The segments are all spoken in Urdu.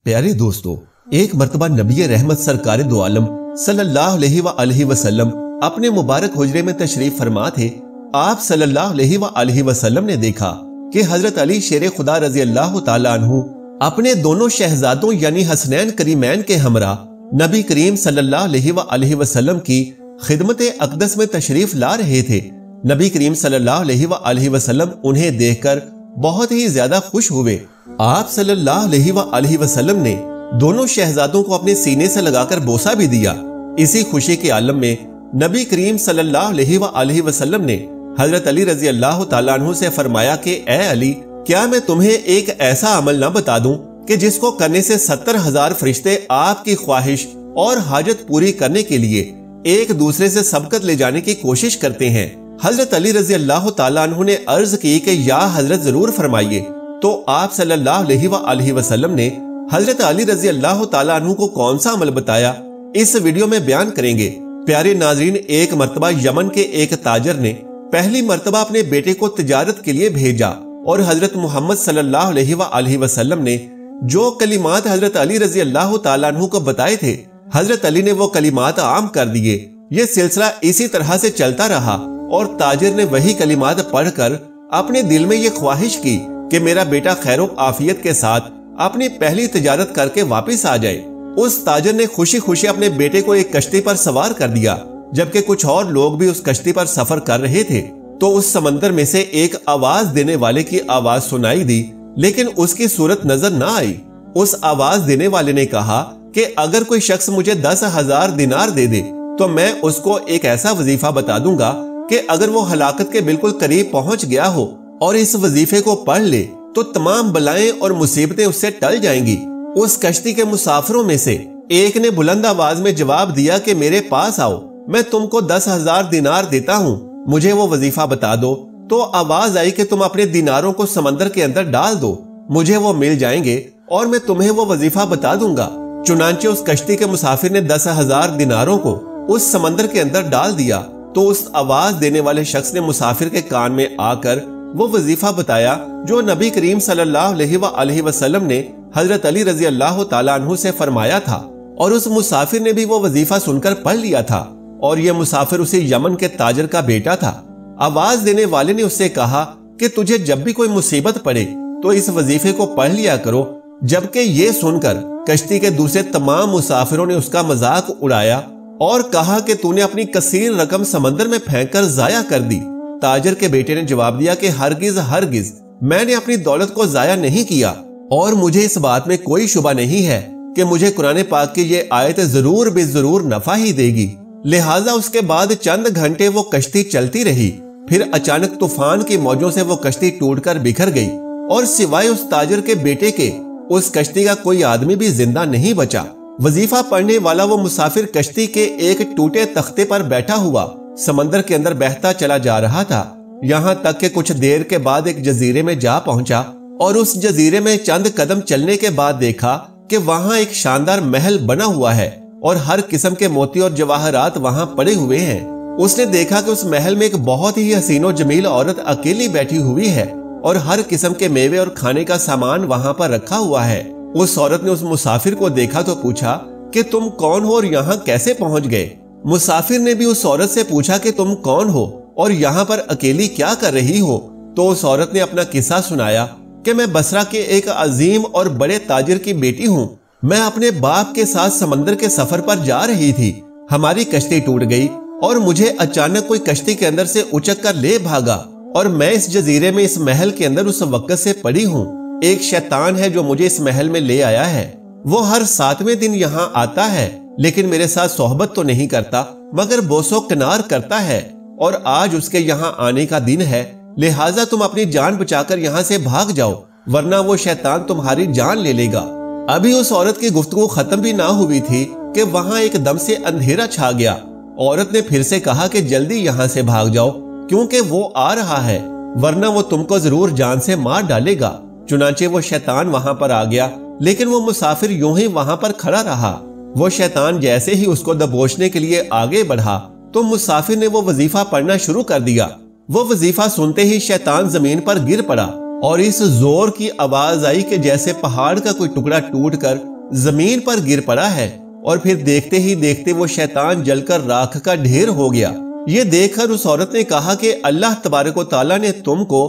پیارے دوستو، ایک مرتبہ نبی رحمت سرکار دو عالم صلی اللہ علیہ وسلم اپنے مبارک حجرے میں تشریف فرما تھے۔ آپ صلی اللہ علیہ وسلم نے دیکھا کہ حضرت علی شیر خدا رضی اللہ تعالیٰ عنہ اپنے دونوں شہزادوں یعنی حسنین کریمین کے ہمراہ نبی کریم صلی اللہ علیہ وسلم کی خدمت اقدس میں تشریف لا رہے تھے۔ نبی کریم صلی اللہ علیہ وسلم انہیں دیکھ کر بہت ہی زیادہ خوش ہوئے۔ آپ صلی اللہ علیہ وسلم نے دونوں شہزادوں کو اپنے سینے سے لگا کر بوسہ بھی دیا۔ اسی خوشی کے عالم میں نبی کریم صلی اللہ علیہ وسلم نے حضرت علی رضی اللہ تعالیٰ عنہ سے فرمایا کہ اے علی، کیا میں تمہیں ایک ایسا عمل نہ بتا دوں کہ جس کو کرنے سے 70,000 فرشتے آپ کی خواہش اور حاجت پوری کرنے کے لیے ایک دوسرے سے سبقت لے جانے کی کوشش کرتے ہیں۔ حضرت علی رضی اللہ تعالیٰ عنہ نے عرض کی کہ یا حضرت ضرور فرمائیے۔ تو آپ صلی اللہ علیہ وسلم نے حضرت علی رضی اللہ تعالیٰ عنہ کو کون سا عمل بتایا، اس ویڈیو میں بیان کریں گے۔ پیارے ناظرین، ایک مرتبہ یمن کے ایک تاجر نے پہلی مرتبہ اپنے بیٹے کو تجارت کے لیے بھیجا اور حضرت محمد صلی اللہ علیہ وسلم نے جو کلمات حضرت علی رضی اللہ تعالیٰ عنہ کو بتائے تھے، حضرت علی نے وہ کلمات عام کر دیے۔ یہ سلسلہ اسی طرح سے چلتا رہا اور تاجر نے وہی کلمات پڑھ کر اپنے دل میں یہ خواہش کی کہ میرا بیٹا خیر و عافیت کے ساتھ اپنی پہلی تجارت کر کے واپس آ جائے۔ اس تاجر نے خوشی خوشی اپنے بیٹے کو ایک کشتی پر سوار کر دیا، جبکہ کچھ اور لوگ بھی اس کشتی پر سفر کر رہے تھے۔ تو اس سمندر میں سے ایک آواز دینے والے کی آواز سنائی دی، لیکن اس کی صورت نظر نہ آئی۔ اس آواز دینے والے نے کہا کہ اگر کوئی شخص مجھے 10,000 دینار دے دے تو میں اس کو ایک ایسا وظیفہ بتا دوں گا کہ اگر وہ ہلاکت کے بالکل قریب پہنچ گیا ہو اور اس وظیفے کو پڑھ لے تو تمام بلائیں اور مصیبتیں اس سے ٹل جائیں گی۔ اس کشتی کے مسافروں میں سے ایک نے بلند آواز میں جواب دیا کہ میرے پاس آؤ، میں تم کو 10,000 دینار دیتا ہوں، مجھے وہ وظیفہ بتا دو۔ تو آواز آئی کہ تم اپنے دیناروں کو سمندر کے اندر ڈال دو، مجھے وہ مل جائیں گے اور میں تمہیں وہ وظیفہ بتا دوں گا۔ چنانچہ اس کشتی کے مسافر نے 10,000 دیناروں کو اس سمندر کے اندر ڈال دیا۔ تو اس آواز دینے والے شخص نے مسافر کے کان میں آ کر وہ وظیفہ بتایا جو نبی کریم صلی اللہ علیہ وسلم نے حضرت علی رضی اللہ تعالیٰ عنہ سے فرمایا تھا، اور اس مسافر نے بھی وہ وظیفہ سن کر پڑھ لیا تھا، اور یہ مسافر اسی یمن کے تاجر کا بیٹا تھا۔ آواز دینے والے نے اس سے کہا کہ تجھے جب بھی کوئی مصیبت پڑے تو اس وظیفے کو پڑھ لیا کرو، جبکہ یہ سن کر کشتی کے دوسرے تمام مسافروں نے اس کا مذاق اڑایا اور کہا کہ تو نے اپنی کثیر رقم سمندر میں پھینک کر ضائع کر دی۔ تاجر کے بیٹے نے جواب دیا کہ ہرگز میں نے اپنی دولت کو ضائع نہیں کیا، اور مجھے اس بات میں کوئی شبہ نہیں ہے کہ مجھے قرآن پاک کی یہ آیت ضرور بے ضرور نفع ہی دے گی۔ لہٰذا اس کے بعد چند گھنٹے وہ کشتی چلتی رہی، پھر اچانک طوفان کی موجوں سے وہ کشتی ٹوٹ کر بکھر گئی، اور سوائے اس تاجر کے بیٹے کے اس کشتی کا کوئی آدمی بھی زندہ نہیں بچا۔ وظیفہ پڑھنے والا وہ مسافر کشتی کے ایک ٹوٹے تختے پر بیٹھا ہوا سمندر کے اندر بہتا چلا جا رہا تھا، یہاں تک کہ کچھ دیر کے بعد ایک جزیرے میں جا پہنچا، اور اس جزیرے میں چند قدم چلنے کے بعد دیکھا کہ وہاں ایک شاندار محل بنا ہوا ہے اور ہر قسم کے موتی اور جواہرات وہاں پڑے ہوئے ہیں۔ اس نے دیکھا کہ اس محل میں ایک بہت ہی حسین و جمیل عورت اکیلی بیٹھی ہوئی ہے اور ہر قسم کے میوے اور کھانے کا سامان وہاں پر رکھا ہوا ہے۔ اس عورت نے اس مسافر کو دیکھا تو پوچھا کہ تم کون ہو اور یہاں کیسے پہنچ گئے؟ مسافر نے بھی اس عورت سے پوچھا کہ تم کون ہو اور یہاں پر اکیلی کیا کر رہی ہو؟ تو اس عورت نے اپنا قصہ سنایا کہ میں بصرہ کے ایک عظیم اور بڑے تاجر کی بیٹی ہوں، میں اپنے باپ کے ساتھ سمندر کے سفر پر جا رہی تھی، ہماری کشتی ٹوٹ گئی اور مجھے اچانک کوئی کشتی کے اندر سے اچک کر لے بھاگا، اور میں اس جزیرے میں اس محل کے اندر اس وقت سے پڑی ہوں۔ ایک شیطان ہے جو مجھے اس محل میں لے آیا ہے، وہ ہر 7ویں دن یہاں آتا ہے، لیکن میرے ساتھ صحبت تو نہیں کرتا مگر بوس و کنار کرتا ہے، اور آج اس کے یہاں آنے کا دن ہے، لہٰذا تم اپنی جان بچا کر یہاں سے بھاگ جاؤ ورنہ وہ شیطان تمہاری جان لے لے گا۔ ابھی اس عورت کی گفتگو ختم بھی نہ ہوئی تھی کہ وہاں ایک دم سے اندھیرا چھا گیا۔ عورت نے پھر سے کہا کہ جلدی یہاں سے بھاگ جاؤ کیونکہ وہ آ رہا ہے، ورنہ وہ تم کو ضرور جان سے مار ڈالے گا۔ چنانچہ وہ شیطان وہاں پر آ گیا، لیکن وہ مسافر یوں ہی وہاں پر کھڑا رہا۔ وہ شیطان جیسے ہی اس کو دبوچنے کے لیے آگے بڑھا تو مسافر نے وہ وظیفہ پڑھنا شروع کر دیا۔ وہ وظیفہ سنتے ہی شیطان زمین پر گر پڑا اور اس زور کی آواز آئی کہ جیسے پہاڑ کا کوئی ٹکڑا ٹوٹ کر زمین پر گر پڑا ہے، اور پھر دیکھتے ہی دیکھتے وہ شیطان جل کر راکھ کا ڈھیر ہو گیا۔ یہ دیکھ کر اس عورت نے کہا کہ اللہ تبارک و تعالیٰ نے تم کو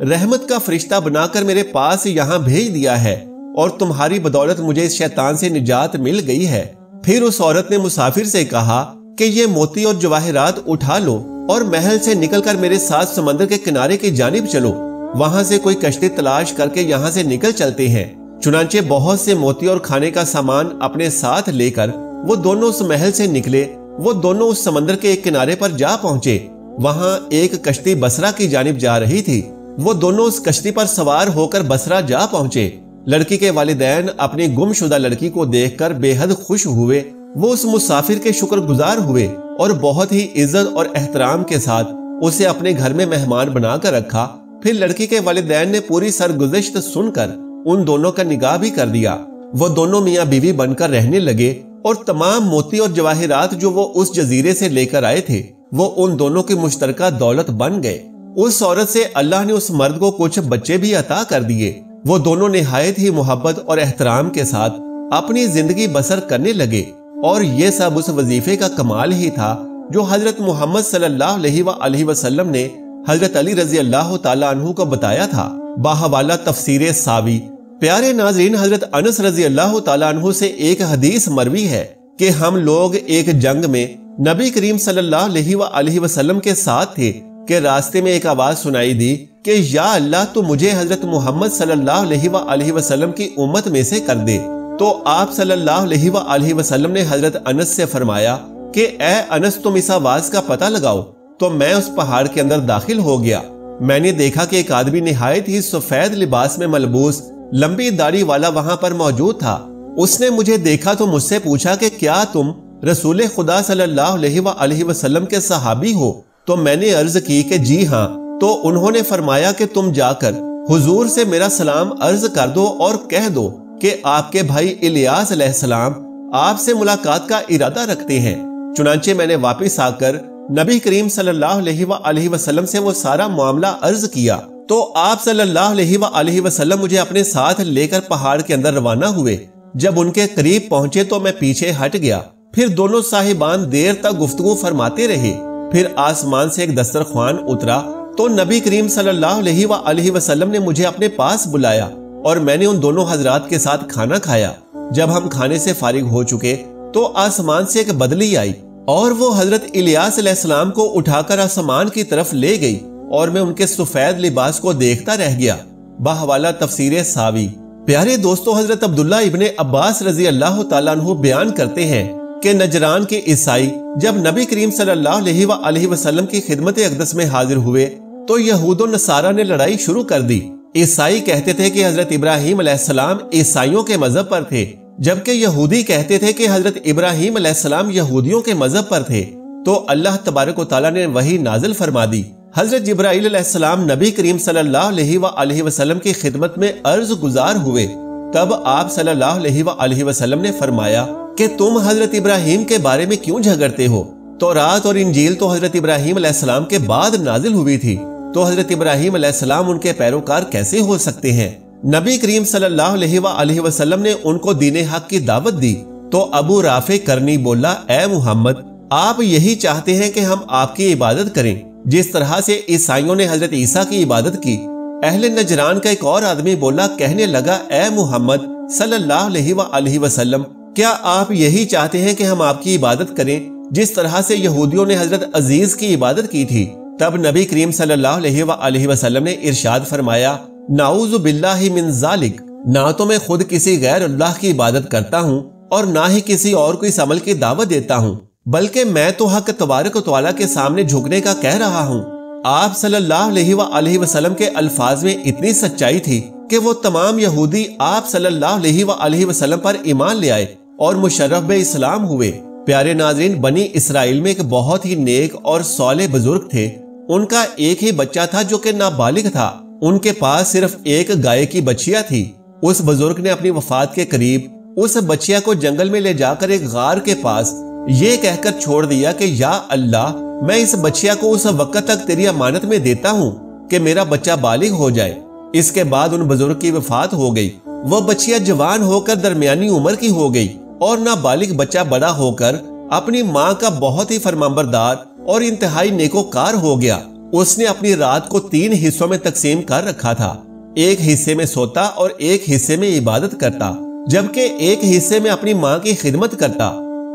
رحمت کا فرشتہ بنا کر میرے پاس یہاں بھیج دیا ہے، اور تمہاری بدولت مجھے اس شیطان سے نجات مل گئی ہے۔ پھر اس عورت نے مسافر سے کہا کہ یہ موتی اور جواہرات اٹھا لو اور محل سے نکل کر میرے ساتھ سمندر کے کنارے کی جانب چلو، وہاں سے کوئی کشتی تلاش کر کے یہاں سے نکل چلتے ہیں۔ چنانچہ بہت سے موتی اور کھانے کا سامان اپنے ساتھ لے کر وہ دونوں اس محل سے نکلے۔ وہ دونوں اس سمندر کے ایک کنارے پر جا پہنچے۔ وہاں ایک کشتی بصرہ کی جانب جا رہی تھی۔ وہ دونوں اس کشتی پر سوار ہو کر بصرہ جا پہنچے۔ لڑکی کے والدین اپنی گم شدہ لڑکی کو دیکھ کر بے حد خوش ہوئے۔ وہ اس مسافر کے شکر گزار ہوئے اور بہت ہی عزت اور احترام کے ساتھ اسے اپنے گھر میں مہمان بنا کر رکھا۔ پھر لڑکی کے والدین نے پوری سرگزشت سن کر ان دونوں کا نکاح بھی کر دیا۔ وہ دونوں میاں بیوی بن کر رہنے لگے، اور تمام موتی اور جواہرات جو وہ اس جزیرے سے لے کر آئے تھے وہ ان دونوں کی مشترکہ دولت بن گئے۔ اس عورت سے اللہ نے اس مرد کو کچھ بچے بھی عطا کر دیے۔ وہ دونوں نہایت ہی محبت اور احترام کے ساتھ اپنی زندگی بسر کرنے لگے، اور یہ سب اس وظیفے کا کمال ہی تھا جو حضرت محمد صلی اللہ علیہ وآلہ وسلم نے حضرت علی رضی اللہ تعالیٰ عنہ کو بتایا تھا۔ باحوالہ تفسیر ساوی۔ پیارے ناظرین، حضرت انس رضی اللہ تعالیٰ عنہ سے ایک حدیث مروی ہے کہ ہم لوگ ایک جنگ میں نبی کریم صلی اللہ علیہ وآلہ وسلم کے ساتھ تھے کہ راستے میں ایک آواز سنائی دی کہ یا اللہ تو مجھے حضرت محمد صلی اللہ علیہ وآلہ وسلم کی امت میں سے کر دے۔ تو آپ صلی اللہ علیہ وآلہ وسلم نے حضرت انس سے فرمایا کہ اے انس تم اس آواز کا پتہ لگاؤ۔ تو میں اس پہاڑ کے اندر داخل ہو گیا۔ میں نے دیکھا کہ ایک آدمی نہایت ہی سفید لباس میں ملبوس لمبی داڑھی والا وہاں پر موجود تھا۔ اس نے مجھے دیکھا تو مجھ سے پوچھا کہ کیا تم رسول خدا صلی اللہ علیہ وآلہ وسلم کے صحابی ہو؟ تو میں نے عرض کی کہ جی ہاں۔ تو انہوں نے فرمایا کہ تم جا کر حضور سے میرا سلام عرض کر دو اور کہہ دو کہ آپ کے بھائی الیاس علیہ السلام آپ سے ملاقات کا ارادہ رکھتے ہیں۔ چنانچہ میں نے واپس آ کر نبی کریم صلی اللہ علیہ وآلہ وسلم سے وہ سارا معاملہ عرض کیا، تو آپ صلی اللہ علیہ وآلہ وسلم مجھے اپنے ساتھ لے کر پہاڑ کے اندر روانہ ہوئے۔ جب ان کے قریب پہنچے تو میں پیچھے ہٹ گیا۔ پھر دونوں صاحبان دیر تک گفتگو فرماتے رہے۔ پھر آسمان سے ایک دسترخوان اترا تو نبی کریم صلی اللہ علیہ وآلہ وسلم نے مجھے اپنے پاس بلایا، اور میں نے ان دونوں حضرات کے ساتھ کھانا کھایا۔ جب ہم کھانے سے فارغ ہو چکے تو آسمان سے ایک بدلی آئی، اور وہ حضرت الیاس علیہ السلام کو اٹھا کر آسمان کی طرف لے گئی، اور میں ان کے سفید لباس کو دیکھتا رہ گیا۔ باحوالہ تفسیر ساوی۔ پیارے دوستو، حضرت عبداللہ ابن عباس رضی اللہ تعالیٰ عنہ بیان کرتے ہیں کہ نجران کے عیسائی جب نبی کریم صلی اللہ علیہ وآلہ وسلم کی خدمت اقدس میں حاضر ہوئے تو یہود و نصارہ نے لڑائی شروع کر دی۔ عیسائی کہتے تھے کہ حضرت ابراہیم علیہ السلام عیسائیوں کے مذہب پر تھے، جبکہ یہودی کہتے تھے کہ حضرت ابراہیم علیہ السلام یہودیوں کے مذہب پر تھے۔ تو اللہ تبارک و تعالیٰ نے وحی نازل فرما دی۔ حضرت جبرائیل علیہ السلام نبی کریم صلی اللہ علیہ وآلہ وسلم کی خدمت میں عرض گزار ہوئے۔ تب آپ صلی اللہ علیہ وآلہ وسلم نے فرمایا کہ تم حضرت ابراہیم کے بارے میں کیوں جھگڑتے ہو؟ تورات اور انجیل تو حضرت ابراہیم علیہ السلام کے بعد نازل ہوئی تھی، تو حضرت ابراہیم علیہ السلام ان کے پیروکار کیسے ہو سکتے ہیں؟ نبی کریم صلی اللہ علیہ وآلہ وسلم نے ان کو دین حق کی دعوت دی تو ابو رافع کرنی بولا، اے محمد، آپ یہی چاہتے ہیں کہ ہم آپ کی عبادت کریں جس طرح سے عیسائیوں نے حضرت عیسیٰ کی عبادت کی؟ اہل نجران کا ایک اور آدمی بولا، کہنے لگا، اے محمد صلی اللہ علیہ وآلہ وسلم، کیا آپ یہی چاہتے ہیں کہ ہم آپ کی عبادت کریں جس طرح سے یہودیوں نے حضرت عزیز کی عبادت کی تھی؟ تب نبی کریم صلی اللہ علیہ وآلہ وسلم نے ارشاد فرمایا، نعوذ باللہ من ذالک، نہ تو میں خود کسی غیر اللہ کی عبادت کرتا ہوں اور نہ ہی کسی اور کو اس عمل کی دعوت دیتا ہوں، بلکہ میں تو حق تبارک و تعالیٰ کے سامنے جھکنے کا کہہ رہا ہوں۔ آپ صلی اللہ علیہ وآلہ وسلم کے الفاظ میں اتنی سچائی تھی کہ وہ تمام یہودی آپ صلی اللہ علیہ وآلہ وسلم پر ایمان لے آئے اور مشرف بے اسلام ہوئے۔ پیارے ناظرین، بنی اسرائیل میں ایک بہت ہی نیک اور صالح بزرگ تھے۔ ان کا ایک ہی بچہ تھا جو کہ نابالغ تھا۔ ان کے پاس صرف ایک گائے کی بچیا تھی۔ اس بزرگ نے اپنی وفات کے قریب اس بچیا کو جنگل میں لے جا کر ایک غار کے پاس یہ کہہ کر چھوڑ دیا کہ یا اللہ، میں اس بچیا کو اس وقت تک تیری امانت میں دیتا ہوں کہ میرا بچہ بالغ ہو جائے۔ اس کے بعد ان بزرگ کی وفات ہو گئی۔ وہ بچیا جوان ہو کر درمیانی عمر کی ہو گئی اور نابالغ بچہ بڑا ہو کر اپنی ماں کا بہت ہی فرمانبردار اور انتہائی نیکوکار ہو گیا۔ اس نے اپنی رات کو 3 حصوں میں تقسیم کر رکھا تھا، ایک حصے میں سوتا اور ایک حصے میں عبادت کرتا، جبکہ ایک حصے میں اپنی ماں کی خدمت کرتا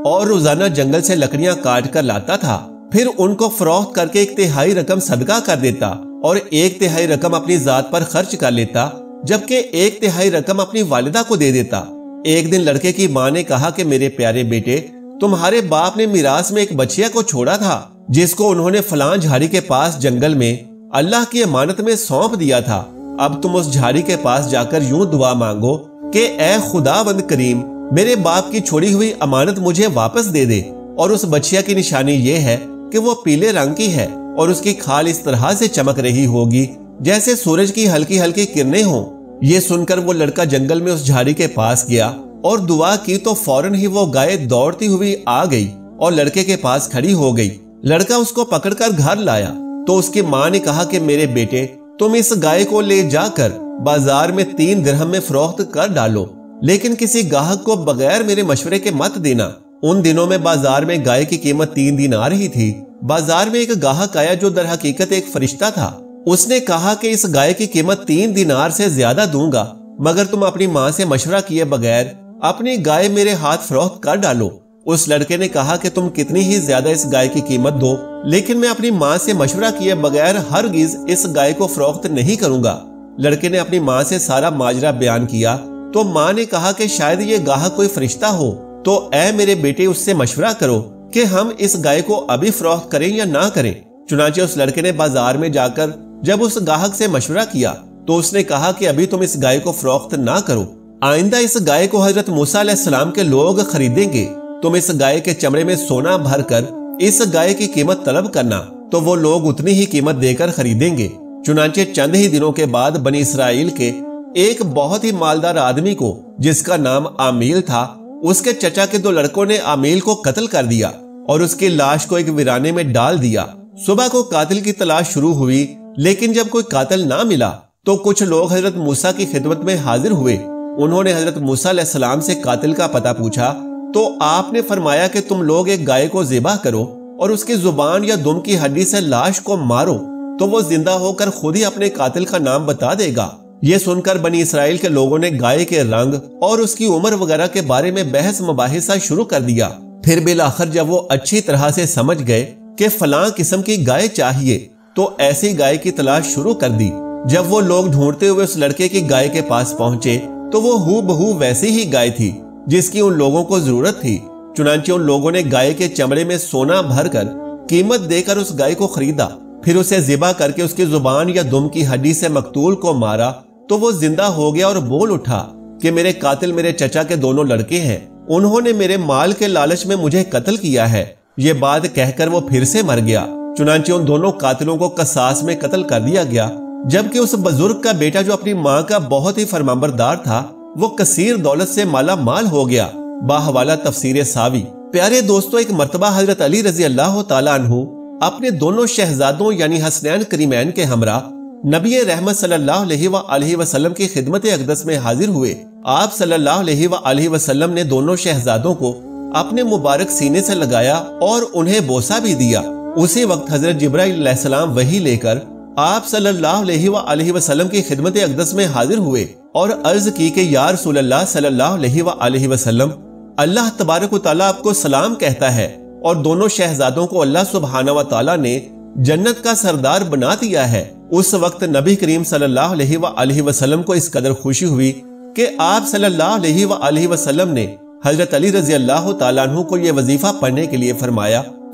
اور روزانہ جنگل سے لکڑیاں کاٹ کر لاتا تھا، پھر ان کو فروخت کر کے 1/3 رقم صدقہ کر دیتا اور 1/3 رقم اپنی ذات پر خرچ کر لیتا، جبکہ 1/3 رقم اپنی والدہ کو دے دیتا۔ ایک دن لڑکے کی ماں نے کہا کہ میرے پیارے بیٹے، تمہارے باپ نے میراث میں ایک بچیا کو چھوڑا تھا جس کو انہوں نے فلاں جھاڑی کے پاس جنگل میں اللہ کی امانت میں سونپ دیا تھا۔ اب تم اس جھاڑی کے پاس جا کر یوں دعا مانگو کہ اے خداوند کریم، میرے باپ کی چھوڑی ہوئی امانت مجھے واپس دے دے۔ اور اس بچیا کی نشانی یہ ہے کہ وہ پیلے رنگ کی ہے اور اس کی کھال اس طرح سے چمک رہی ہوگی جیسے سورج کی ہلکی ہلکی کرنیں ہوں۔ یہ سن کر وہ لڑکا جنگل میں اس جھاڑی کے پاس گیا اور دعا کی تو فوراً ہی وہ گائے دوڑتی ہوئی آ گئی اور لڑکے کے پاس کھڑی ہو گئی۔ لڑکا اس کو پکڑ کر گھر لایا تو اس کی ماں نے کہا کہ میرے بیٹے، تم اس گائے کو لے جا کر بازار میں 3 درہم میں فروخت کر ڈالو، لیکن کسی گاہک کو بغیر میرے مشورے کے مت دینا۔ ان دنوں میں بازار میں گائے کی قیمت 3 دینار ہی تھی۔ بازار میں ایک گاہک آیا جو در حقیقت ایک فرشتہ تھا۔ اس نے کہا کہ اس گائے کی قیمت 3 دینار سے زیادہ دوں گا مگر تم اپنی ماں سے مشورہ کیے بغیر اپنی گائے میرے ہاتھ فروخت کر ڈالو۔ اس لڑکے نے کہا کہ تم کتنی ہی زیادہ اس گائے کی قیمت دو، لیکن میں اپنی ماں سے مشورہ کیے بغیر ہرگز اس گائے کو فروخت نہیں کروں گا۔ لڑکے نے اپنی ماں سے سارا ماجرا بیان کیا تو ماں نے کہا کہ شاید یہ گاہک کوئی فرشتہ ہو، تو اے میرے بیٹے اس سے مشورہ کرو کہ ہم اس گائے کو ابھی فروخت کریں یا نہ کریں۔ چنانچہ اس لڑکے نے بازار میں جا کر جب اس گاہک سے مشورہ کیا تو اس نے کہا کہ ابھی تم اس گائے کو فروخت نہ کرو، آئندہ اس گائے کو حضرت موسیٰ علیہ السلام کے لوگ خریدیں گے، تم اس گائے کے چمڑے میں سونا بھر کر اس گائے کی قیمت طلب کرنا تو وہ لوگ اتنی ہی قیمت دے کر خریدیں گے۔ چنانچہ چند ہی دنوں کے بعد بنی اسرائیل کے ایک بہت ہی مالدار آدمی کو جس کا نام عامیل تھا، اس کے چچا کے 2 لڑکوں نے عامیل کو قتل کر دیا اور اس کی لاش کو ایک ویرانے میں ڈال دیا۔ صبح کو قاتل کی تلاش شروع ہوئی، لیکن جب کوئی قاتل نہ ملا تو کچھ لوگ حضرت موسیٰ کی خدمت میں حاضر ہوئے۔ انہوں نے حضرت موسیٰ علیہ السلام سے قاتل کا پتہ پوچھا تو آپ نے فرمایا کہ تم لوگ ایک گائے کو ذبح کرو اور اس کی زبان یا دم کی ہڈی سے لاش کو مارو تو وہ زندہ ہو کر خود ہی اپنے قاتل کا نام بتا دے گا۔ یہ سن کر بنی اسرائیل کے لوگوں نے گائے کے رنگ اور اس کی عمر وغیرہ کے بارے میں بحث مباحثہ شروع کر دیا۔ پھر بالآخر جب وہ اچھی طرح سے سمجھ گئے کہ فلاں قسم کی گائے چاہیے تو ایسی گائے کی تلاش شروع کر دی۔ جب وہ لوگ ڈھونڈتے ہوئے اس لڑکے کی گائے کے پاس پہنچے تو وہ ہو بہو ویسی ہی گائے تھی جس کی ان لوگوں کو ضرورت تھی۔ چنانچہ ان لوگوں نے گائے کے چمڑے میں سونا بھر کر قیمت دے کر اس گائے کو خریدا، پھر اسے ذبح کر کے اس کی زبان یا دم کی ہڈی سے مقتول کو مارا تو وہ زندہ ہو گیا اور بول اٹھا کہ میرے قاتل میرے چچا کے دونوں لڑکے ہیں، انہوں نے میرے مال کے لالچ میں مجھے قتل کیا ہے۔ یہ بات کہہ کر وہ پھر سے مر گیا۔ چنانچہ ان دونوں قاتلوں کو قصاص میں قتل کر دیا گیا، جبکہ اس بزرگ کا بیٹا جو اپنی ماں کا بہت ہی فرمانبردار تھا وہ کثیر دولت سے مالا مال ہو گیا۔ باحوالہ تفسیر ساوی۔ پیارے دوستو، ایک مرتبہ حضرت علی رضی اللہ تعالیٰ عنہ اپنے دونوں شہزادوں یعنی حسنین کریمین کے ہمراہ نبی رحمت صلی اللہ علیہ وآلہ وسلم کی خدمت اقدس میں حاضر ہوئے۔ آپ صلی اللہ علیہ وآلہ وسلم نے دونوں شہزادوں کو اپنے مبارک سینے سے لگایا اور انہیں بوسہ بھی دیا۔ اسی وقت حضرت جبرائیل علیہ السلام وحی لے کر آپ صلی اللہ علیہ وآلہ وسلم کی خدمت اقدس میں حاضر ہوئے اور عرض کی کہ یا رسول اللہ صلی اللہ علیہ وآلہ وسلم، اللہ تبارک و تعالیٰ آپ کو سلام کہتا ہے اور دونوں شہزادوں کو اللہ سبحانہ و تعالیٰ نے جنت کا سردار بنا دیا ہے۔ اس وقت نبی کریم صلی اللہ علیہ وآلہ وسلم کو اس قدر خوشی ہوئی کہ آپ صلی اللہ علیہ وآلہ وسلم نے حضرت علی رضی اللہ تعالیٰ عنہ کو یہ وظیفہ پڑھنے کے لیے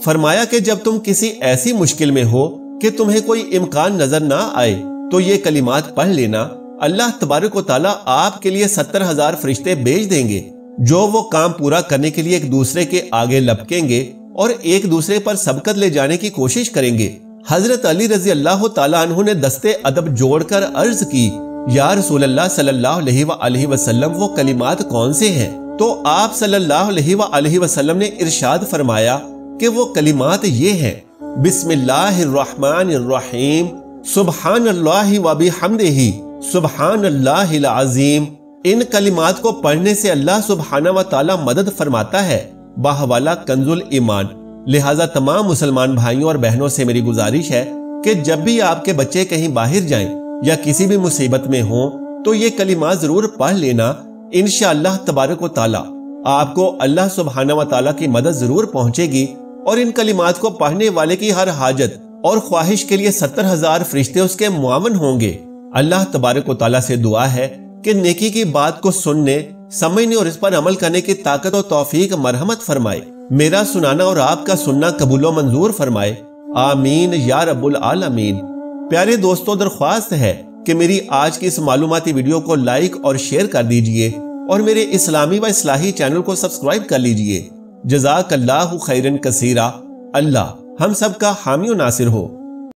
فرمایا کہ جب تم کسی ایسی مشکل میں ہو کہ تمہیں کوئی امکان نظر نہ آئے تو یہ کلمات پڑھ لینا، اللہ تبارک و تعالیٰ آپ کے لیے 70,000 فرشتے بھیج دیں گے جو وہ کام پورا کرنے کے لیے ایک دوسرے کے آگے لپکیں گے اور ایک دوسرے پر سبقت لے جانے کی کوشش کریں گے۔ حضرت علی رضی اللہ تعالیٰ عنہ نے دستے ادب جوڑ کر عرض کی، یا رسول اللہ صلی اللہ علیہ وآلہ وسلم، وہ کلمات کون سے ہیں؟ تو آپ صلی اللہ علیہ وآلہ وسلم نے ارشاد فرمایا کہ وہ کلمات یہ ہیں: بسم اللہ الرحمن الرحیم، سبحان اللہ و بحمدہ، سبحان اللہ العظیم، ان کلمات کو پڑھنے سے اللہ سبحانہ و تعالی مدد فرماتا ہے۔ بحوالہ کنز الایمان۔ لہٰذا تمام مسلمان بھائیوں اور بہنوں سے میری گزارش ہے کہ جب بھی آپ کے بچے کہیں باہر جائیں یا کسی بھی مصیبت میں ہوں تو یہ کلمات ضرور پڑھ لینا۔ انشاءاللہ تبارک و تعالی آپ کو اللہ سبحانہ و تعالی کی مدد ضرور پہنچے گی، اور ان کلمات کو پڑھنے والے کی ہر حاجت اور خواہش کے لیے 70,000 فرشتے اس کے معاون ہوں گے۔ اللہ تبارک و تعالی سے دعا ہے کہ نیکی کی بات کو سننے، سمجھنے اور اس پر عمل کرنے کی طاقت و توفیق مرحمت فرمائے۔ میرا سنانا اور آپ کا سننا قبول و منظور فرمائے، آمین یا رب العالمین۔ پیارے دوستوں، درخواست ہے کہ میری آج کی اس معلوماتی ویڈیو کو لائک اور شیئر کر دیجئے اور میرے اسلامی و اصلاحی چینل کو سبسکرائب کر لیجئے۔ جزاک اللہ خیرن کثیرا۔ اللہ ہم سب کا حامی و ناصر ہو۔